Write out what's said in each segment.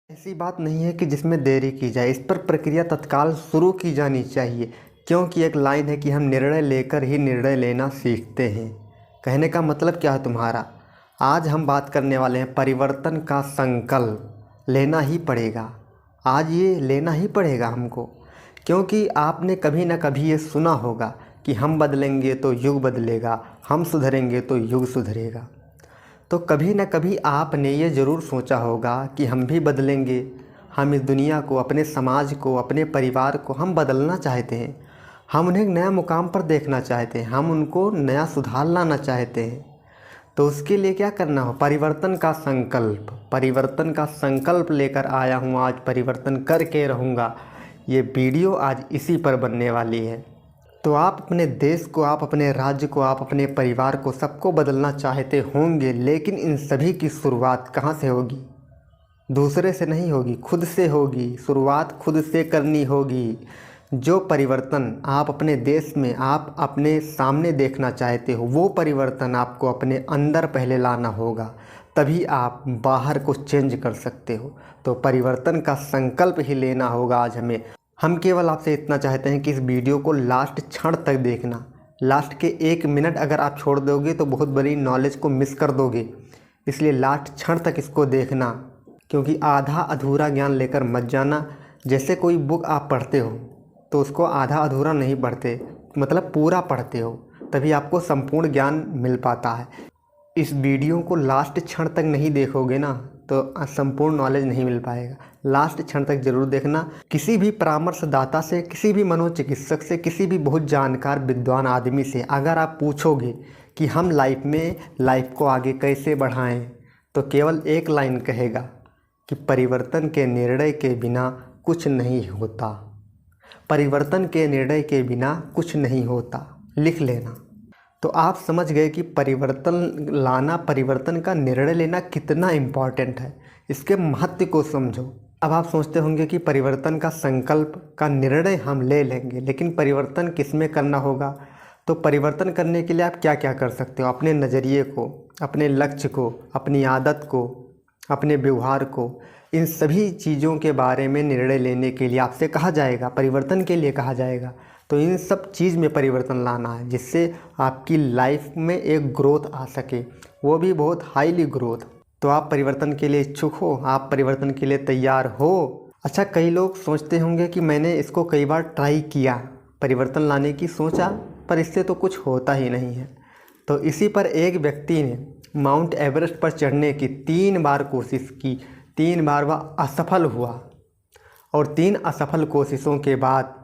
ऐसी बात नहीं है कि जिसमें देरी की जाए। इस पर प्रक्रिया तत्काल शुरू की जानी चाहिए, क्योंकि एक लाइन है कि हम निर्णय लेकर ही निर्णय लेना सीखते हैं। कहने का मतलब क्या है तुम्हारा? आज हम बात करने वाले हैं परिवर्तन का संकल्प लेना ही पड़ेगा। आज ये लेना ही पड़ेगा हमको, क्योंकि आपने कभी ना कभी ये सुना होगा कि हम बदलेंगे तो युग बदलेगा, हम सुधरेंगे तो युग सुधरेगा। तो कभी न कभी आपने ये ज़रूर सोचा होगा कि हम भी बदलेंगे। हम इस दुनिया को, अपने समाज को, अपने परिवार को हम बदलना चाहते हैं। हम उन्हें एक नया मुकाम पर देखना चाहते हैं। हम उनको नया सुधार लाना चाहते हैं। तो उसके लिए क्या करना हो? परिवर्तन का संकल्प लेकर आया हूँ। आज परिवर्तन करके रहूँगा। ये वीडियो आज इसी पर बनने वाली है। तो आप अपने देश को, आप अपने राज्य को, आप अपने परिवार को, सबको बदलना चाहते होंगे, लेकिन इन सभी की शुरुआत कहाँ से होगी? दूसरे से नहीं होगी, खुद से होगी। शुरुआत खुद से करनी होगी। जो परिवर्तन आप अपने देश में, आप अपने सामने देखना चाहते हो, वो परिवर्तन आपको अपने अंदर पहले लाना होगा, तभी आप बाहर को चेंज कर सकते हो। तो परिवर्तन का संकल्प ही लेना होगा आज हमें। हम केवल आपसे इतना चाहते हैं कि इस वीडियो को लास्ट क्षण तक देखना। लास्ट के 1 मिनट अगर आप छोड़ दोगे तो बहुत बड़ी नॉलेज को मिस कर दोगे। इसलिए लास्ट क्षण तक इसको देखना, क्योंकि आधा अधूरा ज्ञान लेकर मत जाना। जैसे कोई बुक आप पढ़ते हो तो उसको आधा अधूरा नहीं पढ़ते, मतलब पूरा पढ़ते हो, तभी आपको संपूर्ण ज्ञान मिल पाता है। इस वीडियो को लास्ट क्षण तक नहीं देखोगे ना तो संपूर्ण नॉलेज नहीं मिल पाएगा। लास्ट क्षण तक ज़रूर देखना। किसी भी परामर्शदाता से, किसी भी मनोचिकित्सक से, किसी भी बहुत जानकार विद्वान आदमी से अगर आप पूछोगे कि हम लाइफ को आगे कैसे बढ़ाएं, तो केवल एक लाइन कहेगा कि परिवर्तन के निर्णय के बिना कुछ नहीं होता। परिवर्तन के निर्णय के बिना कुछ नहीं होता। लिख लेना। तो आप समझ गए कि परिवर्तन लाना, परिवर्तन का निर्णय लेना कितना इम्पॉर्टेंट है। इसके महत्व को समझो। अब आप सोचते होंगे कि परिवर्तन का संकल्प का निर्णय हम ले लेंगे, लेकिन परिवर्तन किस में करना होगा? तो परिवर्तन करने के लिए आप क्या क्या कर सकते हो? अपने नज़रिए को, अपने लक्ष्य को, अपनी आदत को, अपने व्यवहार को, इन सभी चीज़ों के बारे में निर्णय लेने के लिए आपसे कहा जाएगा, परिवर्तन के लिए कहा जाएगा। तो इन सब चीज़ में परिवर्तन लाना है, जिससे आपकी लाइफ में एक ग्रोथ आ सके, वो भी बहुत हाईली ग्रोथ। तो आप परिवर्तन के लिए इच्छुक हो? आप परिवर्तन के लिए तैयार हो? अच्छा, कई लोग सोचते होंगे कि मैंने इसको कई बार ट्राई किया, परिवर्तन लाने की सोचा, पर इससे तो कुछ होता ही नहीं है। तो इसी पर एक व्यक्ति ने माउंट एवरेस्ट पर चढ़ने की 3 बार कोशिश की। 3 बार वह असफल हुआ, और 3 असफल कोशिशों के बाद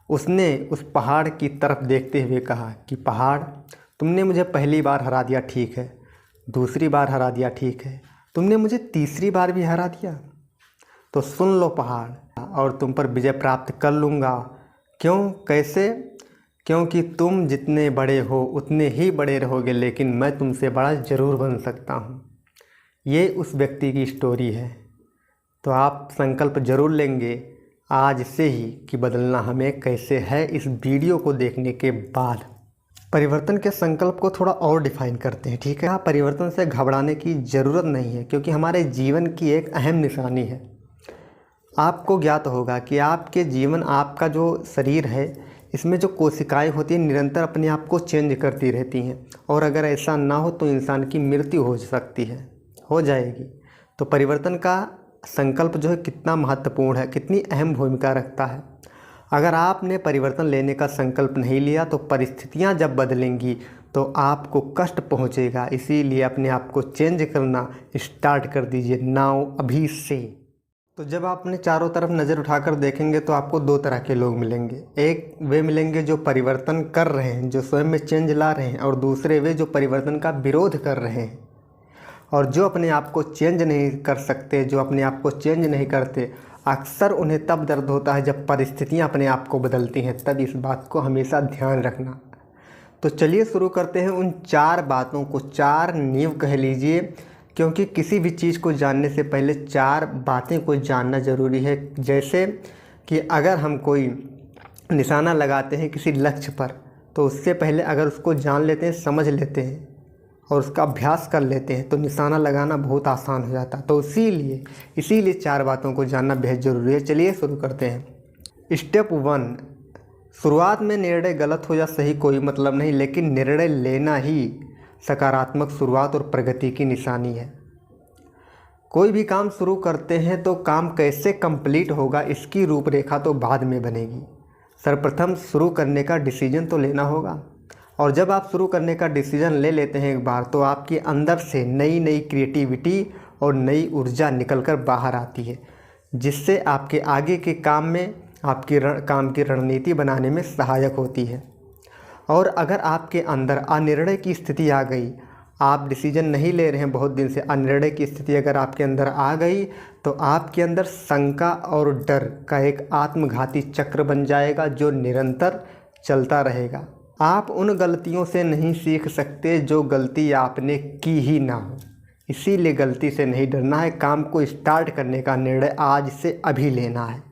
उसने उस पहाड़ की तरफ देखते हुए कहा कि पहाड़, तुमने मुझे पहली बार हरा दिया, ठीक है, दूसरी बार हरा दिया, ठीक है, तुमने मुझे तीसरी बार भी हरा दिया, तो सुन लो पहाड़, और तुम पर विजय प्राप्त कर लूँगा। क्यों? कैसे? क्योंकि तुम जितने बड़े हो उतने ही बड़े रहोगे, लेकिन मैं तुमसे बड़ा ज़रूर बन सकता हूँ। ये उस व्यक्ति की स्टोरी है। तो आप संकल्प ज़रूर लेंगे आज से ही कि बदलना हमें कैसे है। इस वीडियो को देखने के बाद परिवर्तन के संकल्प को थोड़ा और डिफाइन करते हैं, ठीक है? हाँ, परिवर्तन से घबराने की ज़रूरत नहीं है, क्योंकि हमारे जीवन की एक अहम निशानी है। आपको ज्ञात होगा कि आपके जीवन, आपका जो शरीर है, इसमें जो कोशिकाएं होती हैं निरंतर अपने आप को चेंज करती रहती हैं, और अगर ऐसा ना हो तो इंसान की मृत्यु हो सकती है, हो जाएगी। तो परिवर्तन का संकल्प जो है कितना महत्वपूर्ण है, कितनी अहम भूमिका रखता है। अगर आपने परिवर्तन लेने का संकल्प नहीं लिया तो परिस्थितियां जब बदलेंगी तो आपको कष्ट पहुंचेगा। इसीलिए अपने आप को चेंज करना स्टार्ट कर दीजिए नाउ, अभी से। तो जब आप अपने चारों तरफ नज़र उठाकर देखेंगे तो आपको 2 तरह के लोग मिलेंगे। एक वे मिलेंगे जो परिवर्तन कर रहे हैं, जो स्वयं में चेंज ला रहे हैं, और दूसरे वे जो परिवर्तन का विरोध कर रहे हैं। और जो अपने आप को चेंज नहीं कर सकते, जो अपने आप को चेंज नहीं करते, अक्सर उन्हें तब दर्द होता है जब परिस्थितियां अपने आप को बदलती हैं। तब इस बात को हमेशा ध्यान रखना। तो चलिए शुरू करते हैं उन 4 बातों को, 4 नींव कह लीजिए, क्योंकि किसी भी चीज़ को जानने से पहले 4 बातें को जानना ज़रूरी है। जैसे कि अगर हम कोई निशाना लगाते हैं किसी लक्ष्य पर, तो उससे पहले अगर उसको जान लेते हैं, समझ लेते हैं, और उसका अभ्यास कर लेते हैं तो निशाना लगाना बहुत आसान हो जाता है। तो इसीलिए 4 बातों को जानना बेहद ज़रूरी है। चलिए शुरू करते हैं। स्टेप 1, शुरुआत में निर्णय गलत हो या सही कोई मतलब नहीं, लेकिन निर्णय लेना ही सकारात्मक शुरुआत और प्रगति की निशानी है। कोई भी काम शुरू करते हैं तो काम कैसे कंप्लीट होगा इसकी रूपरेखा तो बाद में बनेगी। सर्वप्रथम शुरू करने का डिसीजन तो लेना होगा, और जब आप शुरू करने का डिसीजन ले लेते हैं एक बार, तो आपके अंदर से नई नई क्रिएटिविटी और नई ऊर्जा निकलकर बाहर आती है, जिससे आपके आगे के काम में काम की रणनीति बनाने में सहायक होती है। और अगर आपके अंदर अनिर्णय की स्थिति आ गई, आप डिसीजन नहीं ले रहे हैं बहुत दिन से, अनिर्णय की स्थिति अगर आपके अंदर आ गई, तो आपके अंदर शंका और डर का एक आत्मघाती चक्र बन जाएगा जो निरंतर चलता रहेगा। आप उन गलतियों से नहीं सीख सकते जो गलती आपने की ही ना हो। इसीलिए गलती से नहीं डरना है, काम को स्टार्ट करने का निर्णय आज से अभी लेना है।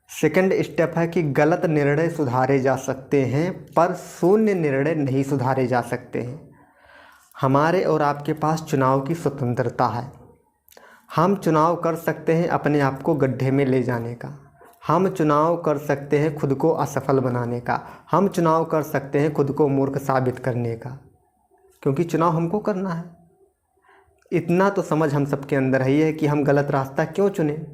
सेकंड स्टेप है कि गलत निर्णय सुधारे जा सकते हैं, पर शून्य निर्णय नहीं सुधारे जा सकते हैं। हमारे और आपके पास चुनाव की स्वतंत्रता है। हम चुनाव कर सकते हैं अपने आप को गड्ढे में ले जाने का, हम चुनाव कर सकते हैं खुद को असफल बनाने का, हम चुनाव कर सकते हैं खुद को मूर्ख साबित करने का, क्योंकि चुनाव हमको करना है। इतना तो समझ हम सबके अंदर ही है कि हम गलत रास्ता क्यों चुनें।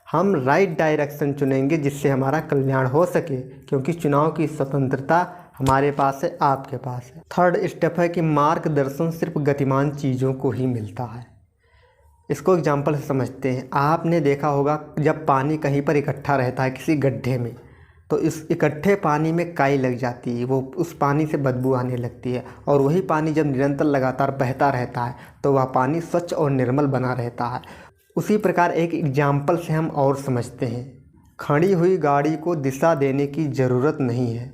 हम राइट डायरेक्शन चुनेंगे जिससे हमारा कल्याण हो सके, क्योंकि चुनाव की स्वतंत्रता हमारे पास है, आपके पास है। थर्ड स्टेप है कि मार्गदर्शन सिर्फ गतिमान चीज़ों को ही मिलता है। इसको एग्जाम्पल से समझते हैं। आपने देखा होगा जब पानी कहीं पर इकट्ठा रहता है किसी गड्ढे में, तो इस इकट्ठे पानी में काई लग जाती है, वो उस पानी से बदबू आने लगती है। और वही पानी जब निरंतर लगातार बहता रहता है तो वह पानी स्वच्छ और निर्मल बना रहता है। उसी प्रकार एक एग्जाम्पल से हम और समझते हैं। खड़ी हुई गाड़ी को दिशा देने की ज़रूरत नहीं है,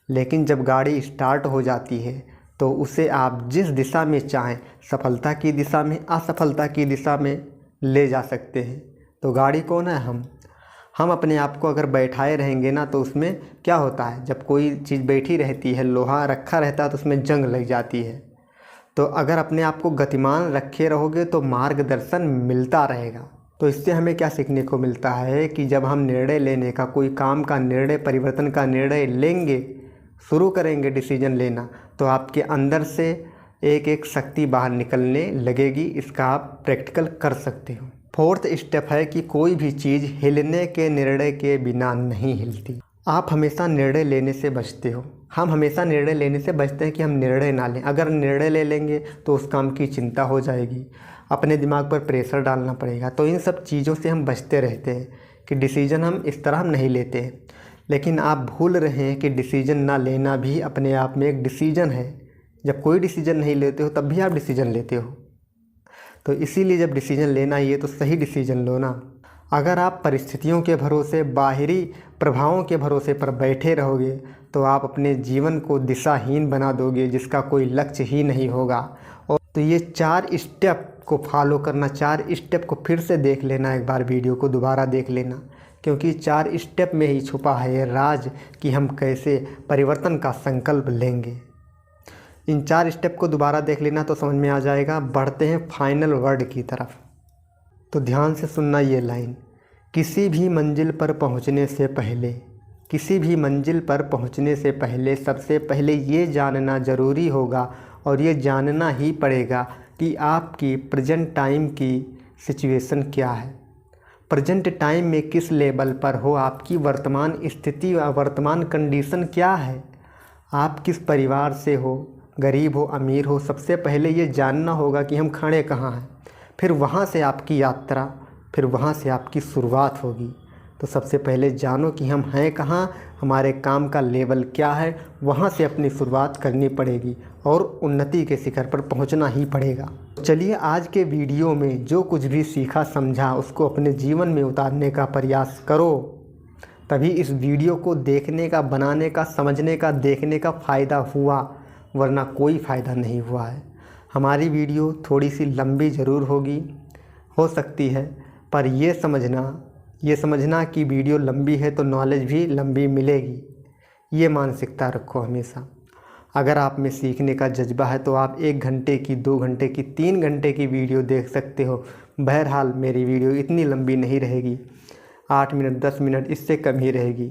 लेकिन जब गाड़ी स्टार्ट हो जाती है तो उसे आप जिस दिशा में चाहें, सफलता की दिशा में, असफलता की दिशा में ले जा सकते हैं। तो गाड़ी कौन है? हम अपने आप को अगर बैठाए रहेंगे ना, तो उसमें क्या होता है, जब कोई चीज़ बैठी रहती है, लोहा रखा रहता है, तो उसमें जंग लग जाती है। तो अगर अपने आप को गतिमान रखे रहोगे तो मार्गदर्शन मिलता रहेगा। तो इससे हमें क्या सीखने को मिलता है कि जब हम निर्णय लेने का, कोई काम का निर्णय, परिवर्तन का निर्णय लेंगे, शुरू करेंगे डिसीजन लेना, तो आपके अंदर से एक एक शक्ति बाहर निकलने लगेगी। इसका आप प्रैक्टिकल कर सकते हो। फोर्थ स्टेप है कि कोई भी चीज़ हिलने के निर्णय के बिना नहीं हिलती। आप हमेशा निर्णय लेने से बचते हो। हम हमेशा निर्णय लेने से बचते हैं कि हम निर्णय ना लें। अगर निर्णय ले लेंगे तो उस काम की चिंता हो जाएगी, अपने दिमाग पर प्रेशर डालना पड़ेगा। तो इन सब चीज़ों से हम बचते रहते हैं कि डिसीजन हम इस तरह नहीं लेते हैं। लेकिन आप भूल रहे हैं कि डिसीजन ना लेना भी अपने आप में एक डिसीजन है। जब कोई डिसीजन नहीं लेते हो तब भी आप डिसीजन लेते हो। तो इसीलिए जब डिसीजन लेना ही है तो सही डिसीजन लो ना। अगर आप परिस्थितियों के भरोसे, बाहरी प्रभावों के भरोसे पर बैठे रहोगे तो आप अपने जीवन को दिशाहीन बना दोगे, जिसका कोई लक्ष्य ही नहीं होगा। और तो ये 4 स्टेप को फॉलो करना, 4 स्टेप को फिर से देख लेना, एक बार वीडियो को दोबारा देख लेना, क्योंकि 4 स्टेप में ही छुपा है ये राज कि हम कैसे परिवर्तन का संकल्प लेंगे। इन 4 स्टेप को दोबारा देख लेना तो समझ में आ जाएगा। बढ़ते हैं फाइनल वर्ड की तरफ। तो ध्यान से सुनना ये लाइन। किसी भी मंजिल पर पहुंचने से पहले, किसी भी मंजिल पर पहुंचने से पहले सबसे पहले ये जानना ज़रूरी होगा, और ये जानना ही पड़ेगा कि आपकी प्रेजेंट टाइम की सिचुएशन क्या है। प्रेजेंट टाइम में किस लेवल पर हो, आपकी वर्तमान स्थिति, वर्तमान कंडीशन क्या है, आप किस परिवार से हो, गरीब हो, अमीर हो। सबसे पहले ये जानना होगा कि हम खड़े कहाँ हैं। फिर वहाँ से आपकी यात्रा, फिर वहाँ से आपकी शुरुआत होगी। तो सबसे पहले जानो कि हम हैं कहाँ, हमारे काम का लेवल क्या है, वहाँ से अपनी शुरुआत करनी पड़ेगी और उन्नति के शिखर पर पहुँचना ही पड़ेगा। चलिए आज के वीडियो में जो कुछ भी सीखा समझा उसको अपने जीवन में उतारने का प्रयास करो, तभी इस वीडियो को देखने का, बनाने का, समझने का, देखने का फ़ायदा हुआ, वरना कोई फ़ायदा नहीं हुआ है। हमारी वीडियो थोड़ी सी लंबी ज़रूर होगी, हो सकती है, पर ये समझना कि वीडियो लंबी है तो नॉलेज भी लंबी मिलेगी। ये मानसिकता रखो हमेशा। अगर आप में सीखने का जज्बा है तो आप 1 घंटे की, 2 घंटे की, 3 घंटे की वीडियो देख सकते हो। बहरहाल मेरी वीडियो इतनी लंबी नहीं रहेगी, 8 मिनट 10 मिनट इससे कम ही रहेगी।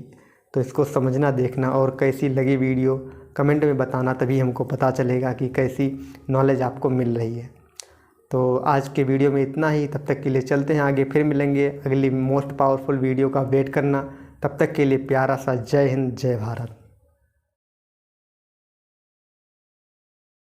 तो इसको समझना, देखना और कैसी लगी वीडियो कमेंट में बताना, तभी हमको पता चलेगा कि कैसी नॉलेज आपको मिल रही है। तो आज के वीडियो में इतना ही। तब तक के लिए चलते हैं आगे, फिर मिलेंगे अगली मोस्ट पावरफुल वीडियो का वेट करना। तब तक के लिए प्यारा सा जय हिंद, जय भारत।